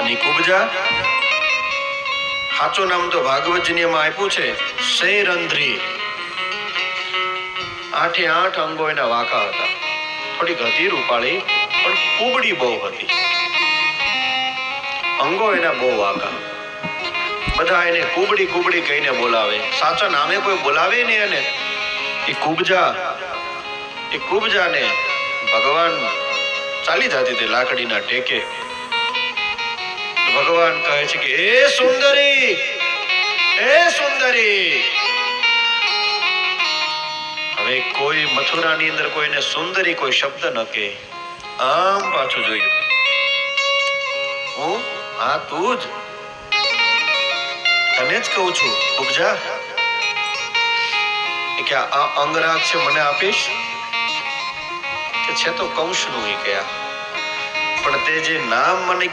ની કુબજા સાચું નામ તો ભાગવતજીની એમાં આપ્યું છે શૈરંધ્રી. 8 અંગો એના વાંકા હતા. થોડીક હતી રૂપાળી પણ કુબડી બહુ હતી. અંગો એના બહુ વાંકા. બધા એને કુબડી કુબડી કહીને બોલાવે. સાચા નામે કોઈ બોલાવે નહીં એને. એ કુબજાને ભગવાન ચાલી જતી હતી લાકડીના ટેકે. ભગવાન કહે છે કે એ સુંદરી, એ સુંદરી. હવે કોઈ મથુરાની અંદર કોઈને સુંદરી કોઈ શબ્દ ન કહે. આમ પાછું જોયું. હું આ તું જ, તને જ કહું છું કુબજા કે આ અંગરાગ છે મને આપીશ કે છે તો કંસનું. એ કયા પણ તે જે નામ મને